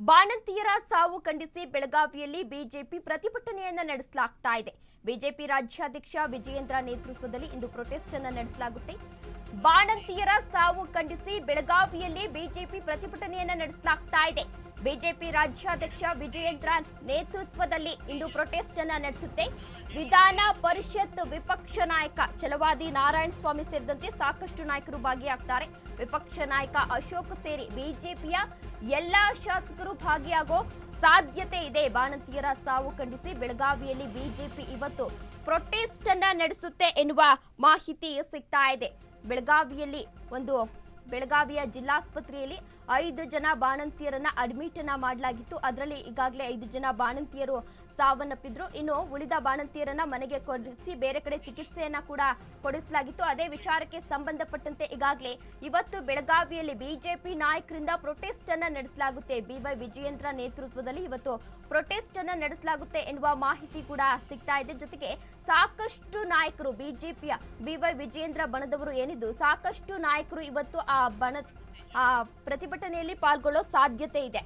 ಬಾಣಂತಿಯರ ಸಾವು ಖಂಡಿಸಿ ಬೆಳಗಾವಿಯಲ್ಲಿ ಬಿಜೆಪಿ ಪ್ರತಿಭಟನೆಯನ್ನ ನಡೆಸಲಾಗ್ತಾ ಇದೆ. ಬಿಜೆಪಿ ರಾಜ್ಯಾಧ್ಯಕ್ಷ ವಿಜಯೇಂದ್ರ ನೇತೃತ್ವದಲ್ಲಿ ಇಂದು ಪ್ರೊಟೆಸ್ಟ್ ಅನ್ನು ನಡೆಸಲಾಗುತ್ತೆ. ಬಾಣಂತಿಯರ ಸಾವು ಖಂಡಿಸಿ ಬೆಳಗಾವಿಯಲ್ಲಿ ಬಿಜೆಪಿ ಪ್ರತಿಭಟನೆಯನ್ನ ನಡೆಸಲಾಗ್ತಾ ಇದೆ. ಬಿಜೆಪಿ ರಾಜ್ಯಾಧ್ಯಕ್ಷ ವಿಜಯೇಂದ್ರ ನೇತೃತ್ವದಲ್ಲಿ ಇಂದು ಪ್ರೊಟೆಸ್ಟ್ ಅನ್ನು ನಡೆಸುತ್ತೆ. ವಿಧಾನ ಪರಿಷತ್ ವಿಪಕ್ಷ ನಾಯಕ ಛಲವಾದಿ ನಾರಾಯಣಸ್ವಾಮಿ ಸೇರಿದಂತೆ ಸಾಕಷ್ಟು ನಾಯಕರು ಭಾಗಿಯಾಗ್ತಾರೆ. ವಿಪಕ್ಷ ನಾಯಕ ಅಶೋಕ್ ಸೇರಿ ಬಿಜೆಪಿಯ ಎಲ್ಲಾ ಶಾಸಕರು ಭಾಗಿಯಾಗೋ ಸಾಧ್ಯತೆ ಇದೆ. ಬಾಣಂತಿಯರ ಸಾವು ಖಂಡಿಸಿ ಬೆಳಗಾವಿಯಲ್ಲಿ ಬಿಜೆಪಿ ಇವತ್ತು ಪ್ರೊಟೆಸ್ಟ್ ಅನ್ನ ನಡೆಸುತ್ತೆ ಎನ್ನುವ ಮಾಹಿತಿ ಸಿಗ್ತಾ ಇದೆ. ಬೆಳಗಾವಿಯ ಜಿಲ್ಲಾಸ್ಪತ್ರೆಯಲ್ಲಿ 5 ಜನ ಬಾಣಂತಿಯರನ್ನ ಅಡ್ಮಿಟ್ ಅನ್ನ ಮಾಡಲಾಗಿತ್ತು. ಅದರಲ್ಲಿ ಈಗಾಗಲೇ 5 ಜನ ಬಾಣಂತಿಯರು ಸಾವನ್ನಪ್ಪಿದ್ರು. ಇನ್ನು ಉಳಿದ ಬಾಣಂತಿಯರನ್ನ ಮನೆಗೆ ಕರೆಸಿ ಬೇರೆ ಕಡೆ ಚಿಕಿತ್ಸೆಯನ್ನ ಕೂಡ ಕೊಡಿಸಲಾಗಿತ್ತು. ಅದೇ ವಿಚಾರಕ್ಕೆ ಸಂಬಂಧಪಟ್ಟಂತೆ ಈಗಾಗಲೇ ಇವತ್ತು ಬೆಳಗಾವಿಯಲ್ಲಿ ಬಿಜೆಪಿ ನಾಯಕರಿಂದ ಪ್ರೊಟೆಸ್ಟ್ ಅನ್ನ ನಡೆಸಲಾಗುತ್ತೆ. ಬಿವೈ ವಿಜಯೇಂದ್ರ ನೇತೃತ್ವದಲ್ಲಿ ಇವತ್ತು ಪ್ರೊಟೆಸ್ಟ್ ಅನ್ನ ನಡೆಸಲಾಗುತ್ತೆ ಎನ್ನುವ ಮಾಹಿತಿ ಕೂಡ ಸಿಗ್ತಾ ಇದೆ. ಜೊತೆಗೆ ಸಾಕಷ್ಟು ನಾಯಕರು ಬಿಜೆಪಿಯ ಬಿವೈ ವಿಜಯೇಂದ್ರ ಬಣದವರು ಏನಿದ್ದು ಸಾಕಷ್ಟು ನಾಯಕರು ಇವತ್ತು ಆ ಪ್ರತಿಭಟನೆಯಲ್ಲಿ ಪಾಲ್ಗೊಳ್ಳೋ ಸಾಧ್ಯತೆ ಇದೆ.